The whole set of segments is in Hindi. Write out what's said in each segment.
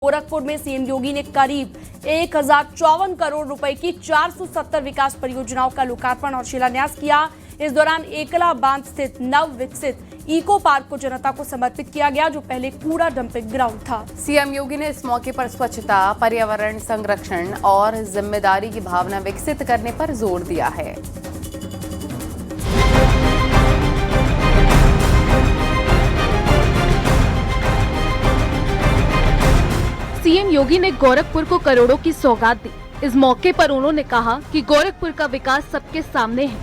गोरखपुर में सीएम योगी ने करीब 1054 करोड़ रुपए की 470 विकास परियोजनाओं का लोकार्पण और शिलान्यास किया। इस दौरान एकला बांध स्थित नव विकसित इको पार्क को जनता को समर्पित किया गया, जो पहले कूड़ा डंपिंग ग्राउंड था। सीएम योगी ने इस मौके पर स्वच्छता, पर्यावरण संरक्षण और जिम्मेदारी की भावना विकसित करने पर जोर दिया है। सीएम योगी ने गोरखपुर को करोड़ों की सौगात दी। इस मौके पर उन्होंने कहा कि गोरखपुर का विकास सबके सामने है।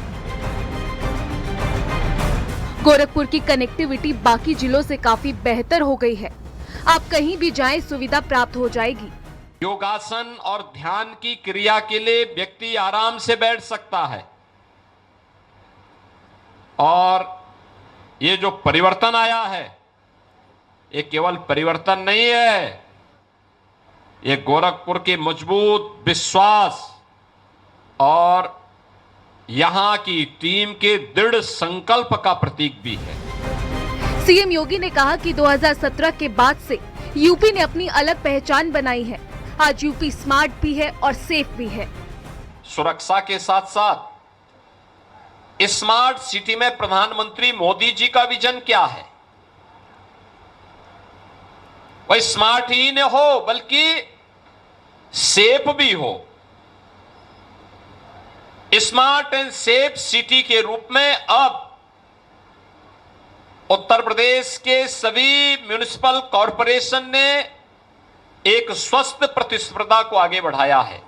गोरखपुर की कनेक्टिविटी बाकी जिलों से काफी बेहतर हो गई है। आप कहीं भी जाएं, सुविधा प्राप्त हो जाएगी। योगासन और ध्यान की क्रिया के लिए व्यक्ति आराम से बैठ सकता है और ये जो परिवर्तन आया है, ये केवल परिवर्तन नहीं है, ये गोरखपुर के मजबूत विश्वास और यहां की टीम के दृढ़ संकल्प का प्रतीक भी है। सीएम योगी ने कहा कि 2017 के बाद से यूपी ने अपनी अलग पहचान बनाई है। आज यूपी स्मार्ट भी है और सेफ भी है। सुरक्षा के साथ साथ स्मार्ट सिटी में प्रधानमंत्री मोदी जी का विजन क्या है? वह स्मार्ट ही न हो बल्कि सेफ भी हो। स्मार्ट एंड सेफ सिटी के रूप में अब उत्तर प्रदेश के सभी म्युनिसिपल कॉरपोरेशन ने एक स्वस्थ प्रतिस्पर्धा को आगे बढ़ाया है।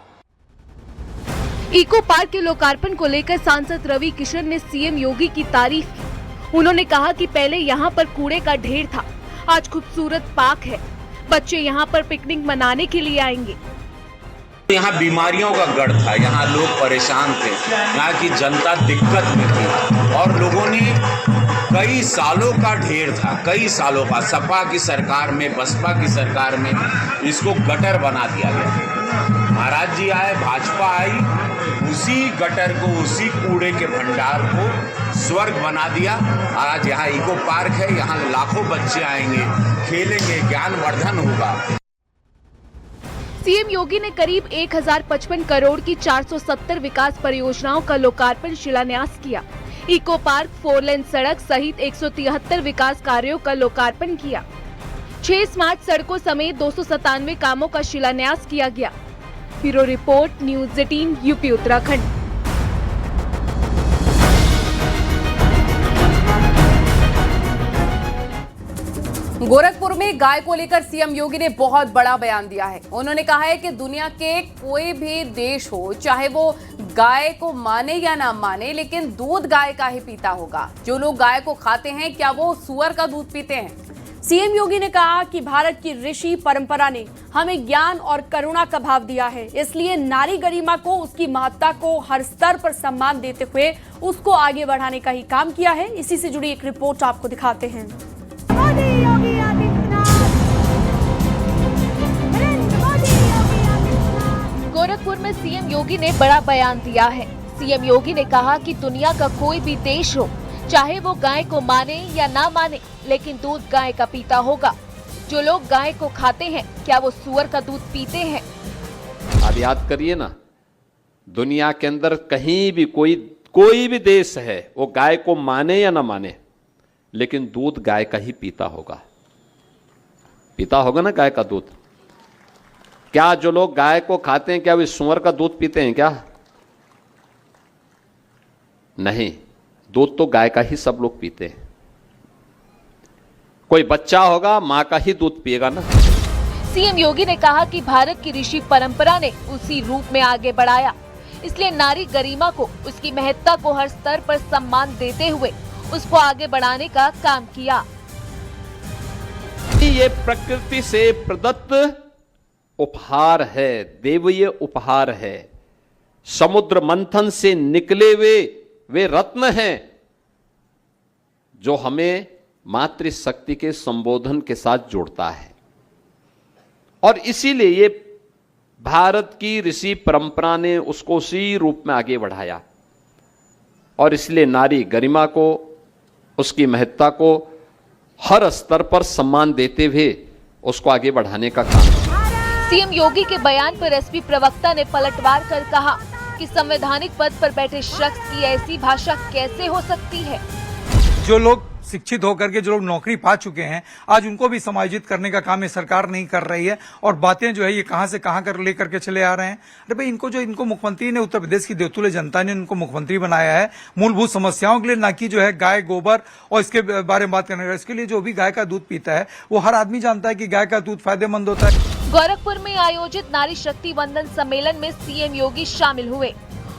इको पार्क के लोकार्पण को लेकर सांसद रवि किशन ने सीएम योगी की तारीफ की। उन्होंने कहा कि पहले यहाँ पर कूड़े का ढेर था, आज खूबसूरत पार्क है। बच्चे यहाँ पर पिकनिक मनाने के लिए आएंगे। यहाँ बीमारियों का गढ़ था, यहाँ लोग परेशान थे, यहाँ की जनता दिक्कत में थी और लोगों ने कई सालों का ढेर था, कई सालों का, सपा की सरकार में, बसपा की सरकार में इसको गटर बना दिया गया। महाराज जी आए, भाजपा आई, उसी गटर को, उसी कूड़े के भंडार को स्वर्ग बना दिया। आज यहाँ इको पार्क है, यहाँ लाखों बच्चे आएंगे, खेलेंगे, ज्ञानवर्धन होगा। सीएम योगी ने करीब 1055 करोड़ की 470 विकास परियोजनाओं का लोकार्पण शिलान्यास किया। इको पार्क, 4 लेन सड़क सहित 173 विकास कार्यों का लोकार्पण किया। 6 स्मार्ट सड़कों समेत 297 कामों का शिलान्यास किया गया। Bureau report, news 18, UP Uttarakhand. Gorakhpur में गाय को लेकर सीएम योगी ने बहुत बड़ा बयान दिया है। उन्होंने कहा है कि दुनिया के कोई भी देश हो, चाहे वो गाय को माने या ना माने, लेकिन दूध गाय का ही पीता होगा। जो लोग गाय को खाते हैं, क्या वो सुअर का दूध पीते हैं? सीएम योगी ने कहा कि भारत की ऋषि परंपरा ने हमें ज्ञान और करुणा का भाव दिया है, इसलिए नारी गरिमा को, उसकी महत्ता को हर स्तर पर सम्मान देते हुए उसको आगे बढ़ाने का ही काम किया है। इसी से जुड़ी एक रिपोर्ट आपको दिखाते हैं। गोरखपुर में सीएम योगी ने बड़ा बयान दिया है। सीएम योगी ने कहा कि दुनिया का कोई भी देश हो, चाहे वो गाय को माने या ना माने, लेकिन दूध गाय का पीता होगा। जो लोग गाय को खाते हैं, क्या वो सुअर का दूध पीते हैं? आप याद करिए ना, दुनिया के अंदर कहीं भी कोई भी देश है, वो गाय को माने या ना माने, लेकिन दूध गाय का ही पीता होगा। पीता होगा ना गाय का दूध। क्या जो लोग गाय को खाते हैं, क्या वे सुअर का दूध पीते हैं क्या? नहीं, दूध तो गाय का ही सब लोग पीते हैं। कोई बच्चा होगा, मां का ही दूध पिएगा ना। सीएम योगी ने कहा कि भारत की ऋषि परंपरा ने उसी रूप में आगे बढ़ाया, इसलिए नारी गरिमा को, उसकी महत्ता को हर स्तर पर सम्मान देते हुए उसको आगे बढ़ाने का काम किया। ये प्रकृति से प्रदत्त उपहार है, देवीय उपहार है। समुद्र मंथन से निकले वे रत्न हैं जो हमें मातृशक्ति के संबोधन के साथ जोड़ता है। और इसीलिए ये भारत की ऋषि परंपरा ने उसको उसी रूप में आगे बढ़ाया और इसलिए नारी गरिमा को, उसकी महत्ता को हर स्तर पर सम्मान देते हुए उसको आगे बढ़ाने का काम किया। सीएम योगी के बयान पर एसपी प्रवक्ता ने पलटवार कर कहा कि संवैधानिक पद पर बैठे शख्स की ऐसी भाषा कैसे हो सकती है। जो लोग शिक्षित होकर के जो लोग नौकरी पा चुके हैं, आज उनको भी समायोजित करने का काम ये सरकार नहीं कर रही है और बातें जो है ये कहां से कहां कर लेकर के चले आ रहे हैं। अरे भाई, इनको मुख्यमंत्री ने, उत्तर प्रदेश की देवतुल्य जनता ने उनको मुख्यमंत्री बनाया है मूलभूत समस्याओं के लिए, ना कि जो है गाय गोबर और इसके बारे में बात करने का। इसके लिए जो भी गाय का दूध पीता है वो हर आदमी जानता है कि गाय का दूध फायदेमंद होता है। गोरखपुर में आयोजित नारी शक्ति वंदन सम्मेलन में सीएम योगी शामिल हुए।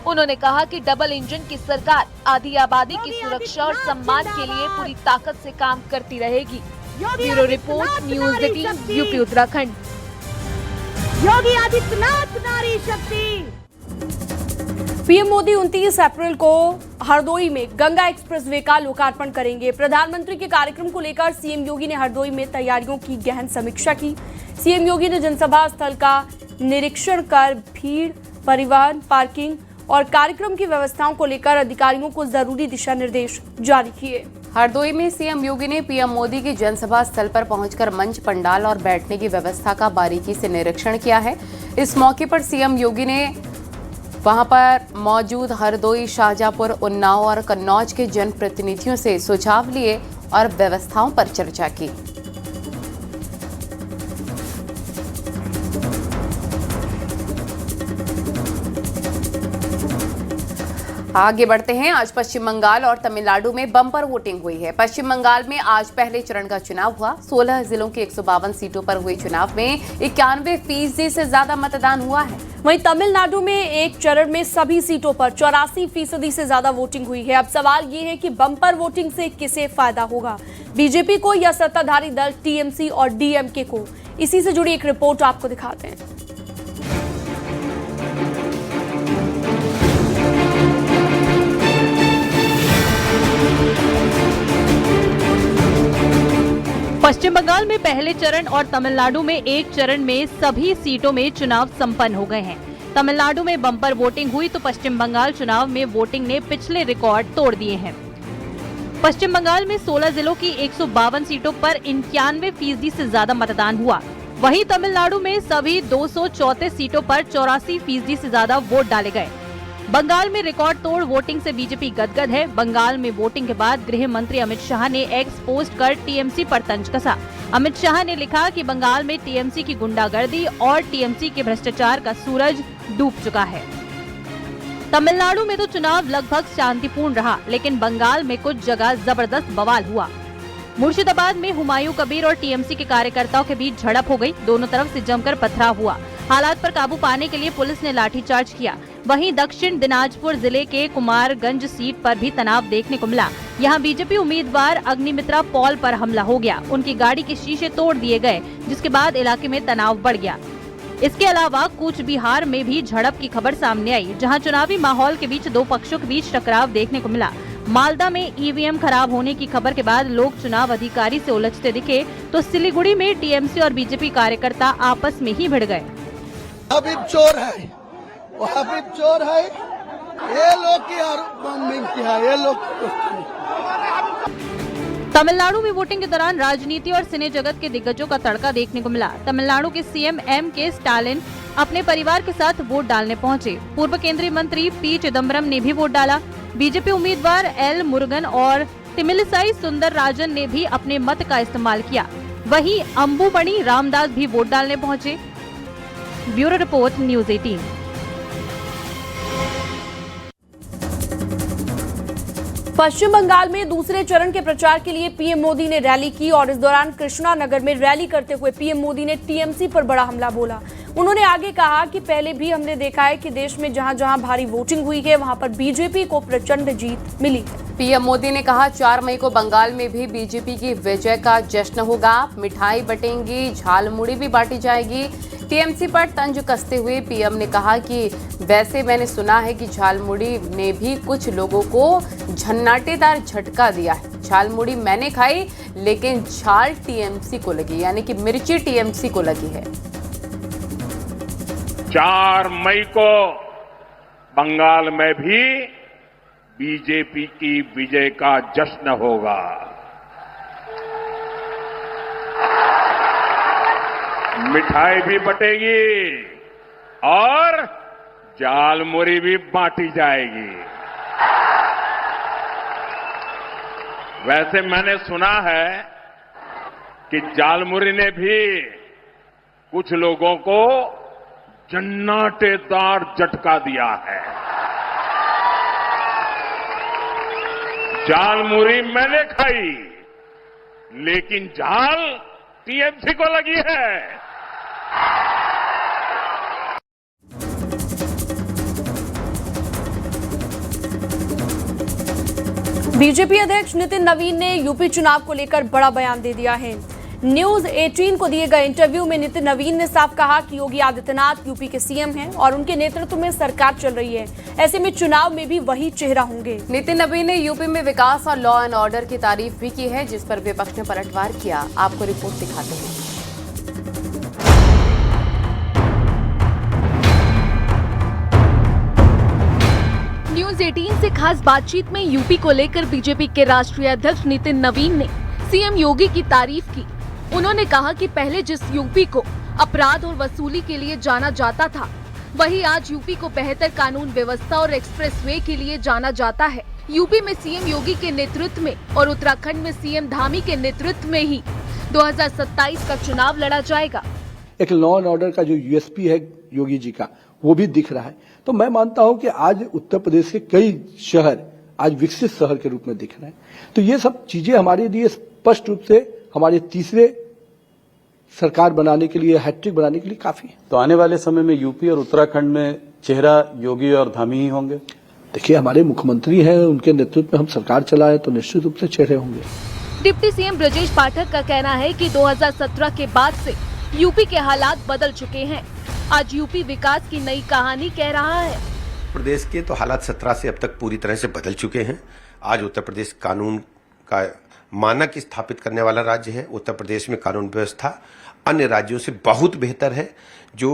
उन्होंने कहा कि डबल इंजन की सरकार आधी आबादी की सुरक्षा और सम्मान के लिए पूरी ताकत से काम करती रहेगी। Bureau report, news 18, UP Uttarakhand. Yogi Adityanath नारी शक्ति। पीएम मोदी 29 अप्रैल को हरदोई में गंगा एक्सप्रेसवे का लोकार्पण करेंगे। प्रधानमंत्री के कार्यक्रम को लेकर सीएम योगी ने हरदोई में तैयारियों की गहन समीक्षा की। सीएम योगी ने जनसभा स्थल का निरीक्षण कर भीड़, परिवहन, पार्किंग और कार्यक्रम की व्यवस्थाओं को लेकर अधिकारियों को जरूरी दिशा निर्देश जारी किए। हरदोई में सीएम योगी ने पीएम मोदी की जनसभा स्थल पर पहुंचकर मंच, पंडाल और बैठने की व्यवस्था का बारीकी से निरीक्षण किया है। इस मौके पर सीएम योगी ने वहां पर मौजूद हरदोई, शाहजहांपुर, उन्नाव और कन्नौज के जनप्रतिनिधियों से सुझाव लिए और व्यवस्थाओं पर चर्चा की। आगे बढ़ते हैं। आज पश्चिम बंगाल और तमिलनाडु में बम्पर वोटिंग हुई है। पश्चिम बंगाल में आज पहले चरण का चुनाव हुआ। 16 जिलों की 152 सीटों पर हुए चुनाव में 91% से ज्यादा मतदान हुआ है। वहीं तमिलनाडु में एक चरण में सभी सीटों पर 84% से ज्यादा वोटिंग हुई है। अब सवाल ये है कि बम्पर वोटिंग से किसे फायदा होगा, बीजेपी को या सत्ताधारी दल टीएमसी और डीएमके को? इसी से जुड़ी एक रिपोर्ट आपको दिखाते हैं। पश्चिम बंगाल में पहले चरण और तमिलनाडु में एक चरण में सभी सीटों में चुनाव संपन्न हो गए हैं। तमिलनाडु में बम्पर वोटिंग हुई तो पश्चिम बंगाल चुनाव में वोटिंग ने पिछले रिकॉर्ड तोड़ दिए हैं। पश्चिम बंगाल में 16 जिलों की 152 सीटों पर 91% से ज्यादा मतदान हुआ। वहीं तमिलनाडु में सभी 234 सीटों पर 84% से ज्यादा वोट डाले गए। बंगाल में रिकॉर्ड तोड़ वोटिंग से बीजेपी गदगद है। बंगाल में वोटिंग के बाद गृह मंत्री अमित शाह ने एक्स पोस्ट कर टीएमसी पर तंज कसा। अमित शाह ने लिखा कि बंगाल में टीएमसी की गुंडागर्दी और टीएमसी के भ्रष्टाचार का सूरज डूब चुका है। तमिलनाडु में तो चुनाव लगभग शांतिपूर्ण रहा, लेकिन बंगाल में कुछ जगह जबरदस्त बवाल हुआ। मुर्शिदाबाद में हुमायूं कबीर और टीएमसी के कार्यकर्ताओं के बीच झड़प हो गई। दोनों तरफ से जमकर पथराव हुआ। हालात पर काबू पाने के लिए पुलिस ने लाठीचार्ज किया। वहीं दक्षिण दिनाजपुर जिले के कुमारगंज सीट पर भी तनाव देखने को मिला। यहां बीजेपी उम्मीदवार अग्निमित्रा पॉल पर हमला हो गया। उनकी गाड़ी के शीशे तोड़ दिए गए, जिसके बाद इलाके में तनाव बढ़ गया। इसके अलावा कूच बिहार में भी झड़प की खबर सामने आई, जहां चुनावी माहौल के बीच दो पक्षों के बीच टकराव देखने को मिला। मालदा में ईवीएम खराब होने की खबर के बाद लोग चुनाव अधिकारी से उलझते दिखे, तो सिलीगुड़ी में टीएमसी और बीजेपी कार्यकर्ता आपस में ही भिड़ गए। हबीब चोर है, वो हबीब चोर है, ये लोग की बॉम्बिंग किया, ये लोग। तमिलनाडु में वोटिंग के दौरान राजनीति और सिने जगत के दिग्गजों का तड़का देखने को मिला। तमिलनाडु के सीएम एम.के. स्टालिन अपने परिवार के साथ वोट डालने पहुंचे। पूर्व केंद्रीय मंत्री पी. चिदम्बरम ने भी वोट डाला। बीजेपी उम्मीदवार एल. मुरुगन और तिमिलिसाई सुंदरराजन ने भी अपने मत का इस्तेमाल किया। वहीं अंबुमणि रामदास भी वोट डालने पहुंचे। Bureau report, news 18। पश्चिम बंगाल में दूसरे चरण के प्रचार के लिए पीएम मोदी ने रैली की और इस दौरान कृष्णा नगर में रैली करते हुए पीएम मोदी ने टीएमसी पर बड़ा हमला बोला। उन्होंने आगे कहा कि पहले भी हमने देखा है कि देश में जहां जहां भारी वोटिंग हुई है वहां पर बीजेपी को प्रचंड जीत मिली। पीएम मोदी ने कहा 4 मई को बंगाल में भी बीजेपी की विजय का जश्न होगा। मिठाई बटेंगी, झालमुड़ी भी बांटी जाएगी। टीएमसी पर तंज कसते हुए पीएम ने कहा कि वैसे मैंने सुना है कि झालमुड़ी ने भी कुछ लोगों को झन्नाटेदार झटका दिया है। झालमुड़ी मैंने खाई, लेकिन झाल टीएमसी को लगी, यानी कि मिर्ची टीएमसी को लगी है। 4 मई को बंगाल में भी बीजेपी की विजय का जश्न होगा। मिठाई भी बटेगी और जालमुरी भी बांटी जाएगी। वैसे मैंने सुना है कि जालमुरी ने भी कुछ लोगों को जन्नाटेदार झटका दिया है। जालमुरी मैंने खाई, लेकिन झाल टीएमसी को लगी है। बीजेपी अध्यक्ष नितिन नवीन ने यूपी चुनाव को लेकर बड़ा बयान दे दिया है। न्यूज 18 को दिए गए इंटरव्यू में नितिन नवीन ने साफ कहा कि योगी आदित्यनाथ यूपी के सीएम हैं और उनके नेतृत्व में सरकार चल रही है। ऐसे में चुनाव में भी वही चेहरा होंगे। नितिन नवीन ने यूपी में विकास और लॉ एंड ऑर्डर की तारीफ भी की है, जिस पर विपक्ष ने पलटवार किया। आपको रिपोर्ट दिखाते हैं। न्यूज 18 से खास बातचीत में यूपी को लेकर बीजेपी के राष्ट्रीय अध्यक्ष नितिन नवीन ने सीएम योगी की तारीफ की। उन्होंने कहा कि पहले जिस यूपी को अपराध और वसूली के लिए जाना जाता था, वही आज यूपी को बेहतर कानून व्यवस्था और एक्सप्रेसवे के लिए जाना जाता है। यूपी में सीएम योगी के नेतृत्व में और उत्तराखंड में सीएम धामी के नेतृत्व में ही 2027 का चुनाव लड़ा जाएगा। एक लॉ एंड ऑर्डर का जो यूएसपी है योगी जी का, वो भी दिख रहा है। तो मैं मानता हूं कि आज उत्तर प्रदेश के कई शहर आज विकसित शहर के रूप में दिख रहे हैं। तो ये सब चीजें हमारे लिए स्पष्ट रूप से हमारे तीसरे सरकार बनाने के लिए, हैट्रिक बनाने के लिए काफी है। तो आने वाले समय में यूपी और उत्तराखंड में चेहरा योगी और धामी ही होंगे। देखिए, हमारे मुख्यमंत्री हैं, उनके नेतृत्व में हम सरकार चलाए तो निश्चित रूप से चेहरे होंगे। डिप्टी सीएम ब्रजेश पाठक का कहना है कि 2017 के बाद से यूपी के हालात बदल चुके हैं। आज यूपी विकास की नई कहानी कह रहा है। प्रदेश के तो हालात 17 से अब तक पूरी तरह से बदल चुके हैं। आज उत्तर प्रदेश कानून का मानक स्थापित करने वाला राज्य है। उत्तर प्रदेश में कानून व्यवस्था अन्य राज्यों से बहुत बेहतर है। जो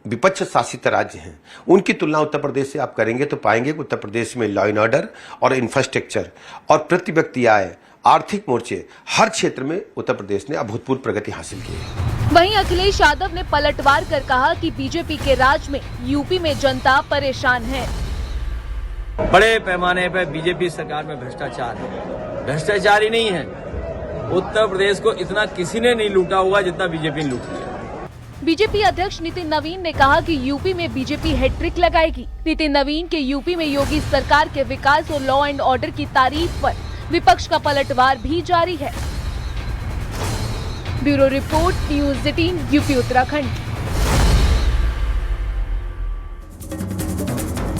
विपक्ष शासित राज्य हैं, उनकी तुलना उत्तर प्रदेश से आप करेंगे तो पाएंगे कि उत्तर प्रदेश में लॉ एंड ऑर्डर और इंफ्रास्ट्रक्चर और प्रति व्यक्ति आय, आर्थिक मोर्चे, हर क्षेत्र में उत्तर प्रदेश ने अभूतपूर्व प्रगति हासिल की है। वहीं अखिलेश यादव ने पलटवार कर कहा कि बीजेपी के राज में यूपी में जनता परेशान है। बड़े पैमाने पर बीजेपी सरकार में भ्रष्टाचार है। भ्रष्टाचार ही नहीं है, उत्तर प्रदेश को इतना किसी ने नहीं लूटा हुआ जितना बीजेपी ने लूट लिया। बीजेपी अध्यक्ष नितिन नवीन ने कहा कि यूपी में बीजेपी हैट्रिक लगाएगी। नितिन नवीन के यूपी में योगी सरकार के विकास और लॉ एंड ऑर्डर की तारीफ पर विपक्ष का पलटवार भी जारी है। Bureau report, news 18 UP Uttarakhand.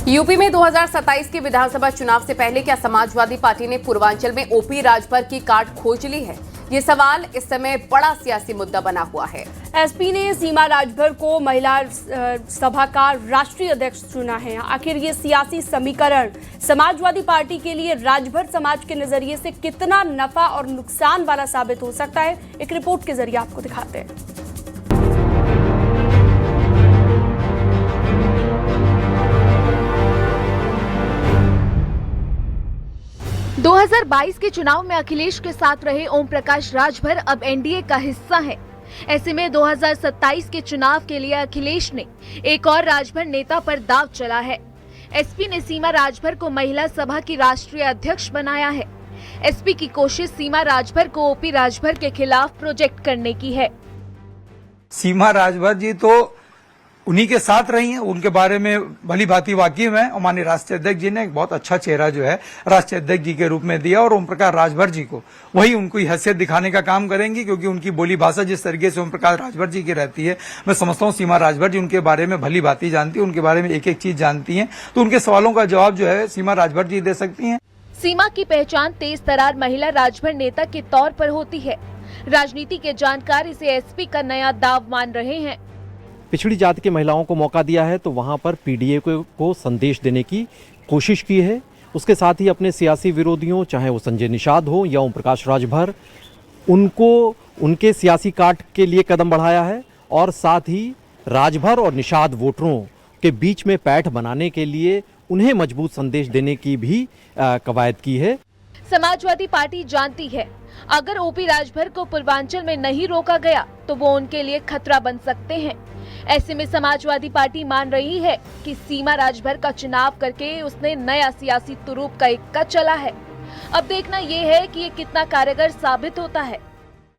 UP में 2027 के विधानसभा चुनाव से पहले क्या समाजवादी पार्टी ने पूर्वांचल में ओपी राजभर की काट खोज ली है? ये सवाल इस समय बड़ा सियासी मुद्दा बना हुआ है। एसपी ने सीमा राजभर को महिला सभा का राष्ट्रीय अध्यक्ष चुना है। आखिर ये सियासी समीकरण समाजवादी पार्टी के लिए राजभर समाज के नजरिए से कितना नफा और नुकसान वाला साबित हो सकता है, एक रिपोर्ट के जरिए आपको दिखाते हैं। 2022 के चुनाव में अखिलेश के साथ रहे ओम प्रकाश राजभर अब एनडीए का हिस्सा हैं। ऐसे में 2027 के चुनाव के लिए अखिलेश ने एक और राजभर नेता पर दांव चला है। एसपी ने सीमा राजभर को महिला सभा की राष्ट्रीय अध्यक्ष बनाया है। एसपी की कोशिश सीमा राजभर को ओपी राजभर के खिलाफ प्रोजेक्ट करने की है। सीमा राजभर जी तो उन्हीं के साथ रही हैं, उनके बारे में भली भांति वाकिफ हैं और माननीय राष्ट्रीय अध्यक्ष जी ने एक बहुत अच्छा चेहरा जो है राष्ट्रीय अध्यक्ष जी के रूप में दिया और ओम प्रकाश राजभर जी को वही उनको हैसियत दिखाने का काम करेंगी, क्योंकि उनकी बोली भाषा जिस तरीके से ओम प्रकाश राजभर जी की रहती है, मैं समझता हूँ सीमा राजभर जी उनके बारे में भली भांति जानती है, उनके बारे में एक एक चीज जानती है, तो उनके सवालों का जवाब जो है सीमा राजभर जी दे सकती है। सीमा की पहचान तेज तरार महिला राजभर नेता के तौर पर होती है। राजनीति के जानकार इसे एसपी का नया दाव मान रहे हैं। पिछड़ी जाति की महिलाओं को मौका दिया है तो वहां पर पीडीए को संदेश देने की कोशिश की है। उसके साथ ही अपने सियासी विरोधियों, चाहे वो संजय निषाद हो या ओम प्रकाश राजभर, उनको उनके सियासी काट के लिए कदम बढ़ाया है और साथ ही राजभर और निषाद वोटरों के बीच में पैठ बनाने के लिए उन्हें मजबूत संदेश देने की भी कवायद की है। समाजवादी पार्टी जानती है अगर ओपी राजभर को पूर्वांचल में नहीं रोका गया तो वो उनके लिए खतरा बन सकते हैं। ऐसे में समाजवादी पार्टी मान रही है कि सीमा राजभर का चुनाव करके उसने नया सियासी तुरूप का इक्का चला है। अब देखना ये है कि ये कितना कारगर साबित होता है।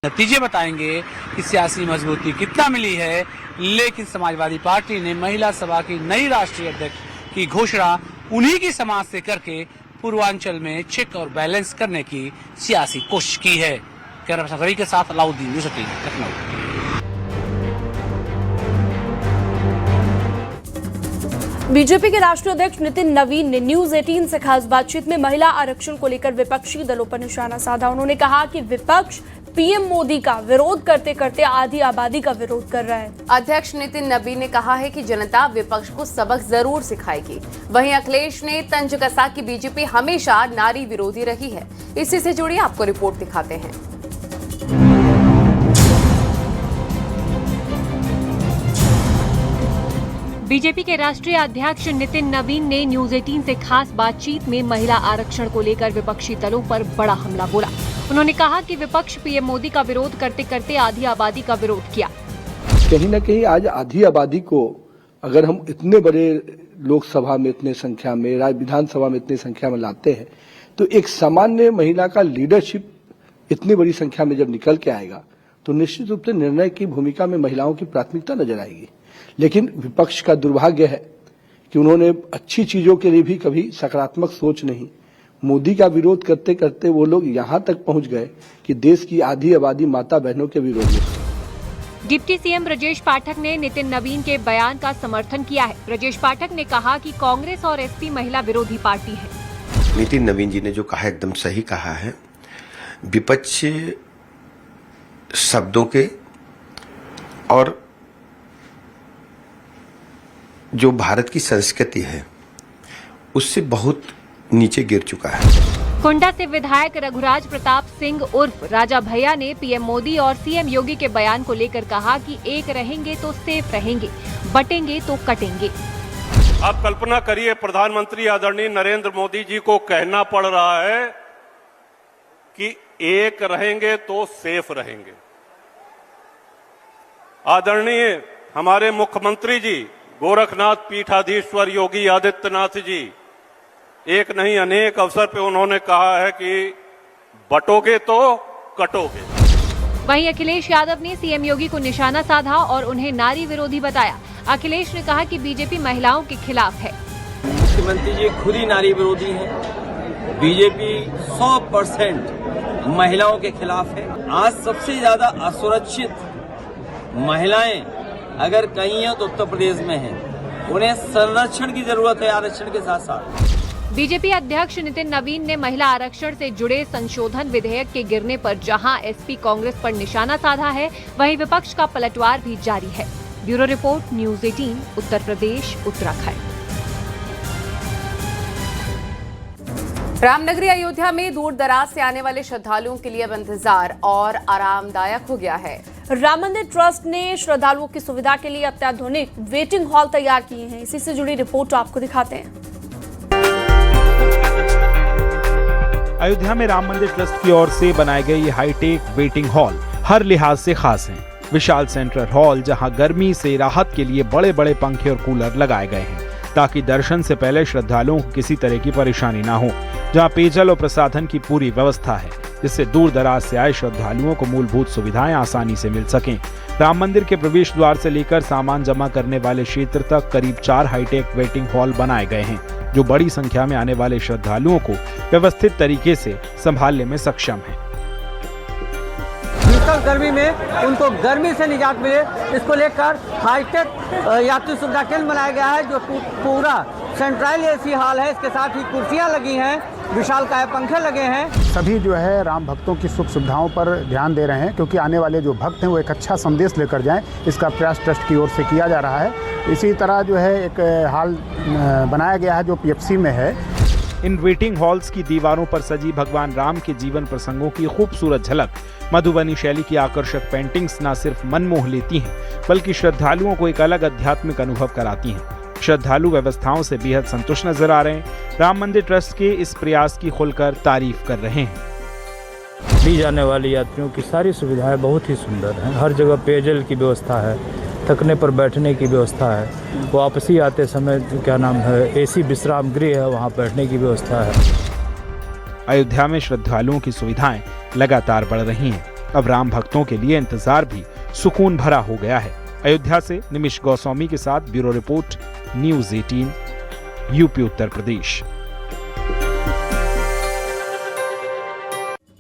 नतीजे बताएंगे कि सियासी मजबूती कितना मिली है, लेकिन समाजवादी पार्टी ने महिला सभा की नई राष्ट्रीय अध्यक्ष की घोषणा उन्हीं की समाज से करके पूर्वांचल में चेक और बैलेंस करने की सियासी कोशिश की है। कैमरा पर्सन के साथ अलाउद्दीन, न्यूज़ 18 लखनऊ। बीजेपी के राष्ट्रीय अध्यक्ष नितिन नवीन ने न्यूज 18 से खास बातचीत में महिला आरक्षण को लेकर विपक्षी दलों पर निशाना साधा। उन्होंने कहा कि विपक्ष पीएम मोदी का विरोध करते करते आधी आबादी का विरोध कर रहा है। अध्यक्ष नितिन नवीन ने कहा है कि जनता विपक्ष को सबक जरूर सिखाएगी। वहीं अखिलेश ने तंज कसा कि बीजेपी हमेशा नारी विरोधी रही है। इसी से जुड़ी आपको रिपोर्ट दिखाते हैं। बीजेपी के राष्ट्रीय अध्यक्ष नितिन नवीन ने न्यूज 18 से खास बातचीत में महिला आरक्षण को लेकर विपक्षी दलों पर बड़ा हमला बोला। उन्होंने कहा कि विपक्ष पीएम मोदी का विरोध करते करते आधी आबादी का विरोध किया। कहीं न कहीं आज आधी आबादी को अगर हम इतने बड़े लोकसभा में इतने संख्या में, विधानसभा में इतनी संख्या में लाते हैं तो एक सामान्य महिला का लीडरशिप इतनी बड़ी संख्या में जब निकल के आएगा तो निश्चित रूप से निर्णय की भूमिका में महिलाओं की प्राथमिकता नजर आएगी। लेकिन विपक्ष का दुर्भाग्य है कि उन्होंने अच्छी चीजों के लिए भी कभी सकारात्मक सोच नहीं। मोदी का विरोध करते करते वो लोग यहाँ तक पहुँच गए कि देश की आधी आबादी माता बहनों के विरोध में। डिप्टी सीएम ब्रजेश पाठक ने नितिन नवीन के बयान का समर्थन किया है। ब्रजेश पाठक ने कहा कि कांग्रेस और एसपी महिला विरोधी पार्टी है। नितिन नवीन जी ने जो कहा एकदम सही कहा है। विपक्ष शब्दों के और जो भारत की संस्कृति है उससे बहुत नीचे गिर चुका है। कुंडा से विधायक रघुराज प्रताप सिंह उर्फ राजा भैया ने पीएम मोदी और सीएम योगी के बयान को लेकर कहा कि एक रहेंगे तो सेफ रहेंगे, बटेंगे तो कटेंगे। आप कल्पना करिए, प्रधानमंत्री आदरणीय नरेंद्र मोदी जी को कहना पड़ रहा है कि एक रहेंगे तो सेफ रहेंगे। आदरणीय हमारे मुख्यमंत्री जी गोरखनाथ पीठाधीश्वर योगी आदित्यनाथ जी एक नहीं अनेक अवसर पे उन्होंने कहा है कि बटोगे तो कटोगे। वहीं अखिलेश यादव ने सीएम योगी को निशाना साधा और उन्हें नारी विरोधी बताया। अखिलेश ने कहा कि बीजेपी महिलाओं के खिलाफ है। मुख्यमंत्री जी खुद ही नारी विरोधी हैं। बीजेपी 100% महिलाओं के खिलाफ है। आज सबसे ज्यादा असुरक्षित महिलाएं अगर कहीं है तो उत्तर प्रदेश में है। उन्हें संरक्षण की जरूरत है आरक्षण के साथ साथ। बीजेपी अध्यक्ष नितिन नवीन ने महिला आरक्षण से जुड़े संशोधन विधेयक के गिरने पर जहां एसपी कांग्रेस पर निशाना साधा है, वहीं विपक्ष का पलटवार भी जारी है। Bureau report, news 18, Uttar Pradesh, Uttarakhand. रामनगरी अयोध्या में दूर दराज से आने वाले श्रद्धालुओं के लिए अब इंतजार और आरामदायक हो गया है। राम मंदिर ट्रस्ट ने श्रद्धालुओं की सुविधा के लिए अत्याधुनिक वेटिंग हॉल तैयार किए हैं। इसी से जुड़ी रिपोर्ट आपको दिखाते हैं। अयोध्या में राम मंदिर ट्रस्ट की ओर से बनाए गए ये हाईटेक वेटिंग हॉल हर लिहाज से खास हैं। विशाल सेंट्रल हॉल जहां गर्मी से राहत के लिए बड़े बड़े पंखे और कूलर लगाए गए हैं ताकि दर्शन से पहले श्रद्धालुओं को किसी तरह की परेशानी ना हो। जहां पेयजल और प्रसाधन की पूरी व्यवस्था है जिससे दूर दराज से आए श्रद्धालुओं को मूलभूत सुविधाएं आसानी से मिल सकें। राम मंदिर के प्रवेश द्वार से लेकर सामान जमा करने वाले क्षेत्र तक करीब 4 हाईटेक वेटिंग हॉल बनाए गए हैं जो बड़ी संख्या में आने वाले श्रद्धालुओं को व्यवस्थित तरीके से संभालने में सक्षम है। भीषण गर्मी में उनको गर्मी से निजात मिले, इसको लेकर हाईटेक यात्री सुविधा केंद्र बनाया गया है जो पूरा सेंट्रल एसी हॉल है। इसके साथ ही कुर्सियां लगी हैं, विशालकाय पंखे लगे हैं। सभी जो है राम भक्तों की सुख सुविधाओं पर ध्यान दे रहे हैं क्योंकि आने वाले जो भक्त हैं वो एक अच्छा संदेश लेकर जाएं, इसका प्रयास ट्रस्ट की ओर से किया जा रहा है। इसी तरह जो है एक हॉल बनाया गया है जो पीएफसी में है। इन वेटिंग हॉल्स की दीवारों पर सजी भगवान राम के जीवन प्रसंगों की खूबसूरत झलक, मधुबनी शैली की आकर्षक पेंटिंग्स न सिर्फ मन मोह लेती हैं बल्कि श्रद्धालुओं को एक अलग आध्यात्मिक अनुभव कराती हैं। श्रद्धालु व्यवस्थाओं से बेहद संतुष्ट नजर आ रहे हैं। राम मंदिर ट्रस्ट के इस प्रयास की खुलकर तारीफ कर रहे हैं। ली जाने वाली यात्रियों की सारी सुविधाएं बहुत ही सुंदर हैं। हर जगह पेयजल की व्यवस्था है, थकने पर बैठने की व्यवस्था है, वापसी आते समय क्या नाम है एसी विश्राम गृह है, वहाँ बैठने की व्यवस्था है। अयोध्या में श्रद्धालुओं की सुविधाएं लगातार बढ़ रही हैं। अब राम भक्तों के लिए इंतजार भी सुकून भरा हो गया है। अयोध्या से निमिष गोस्वामी के साथ bureau report, news 18, UP Uttar Pradesh.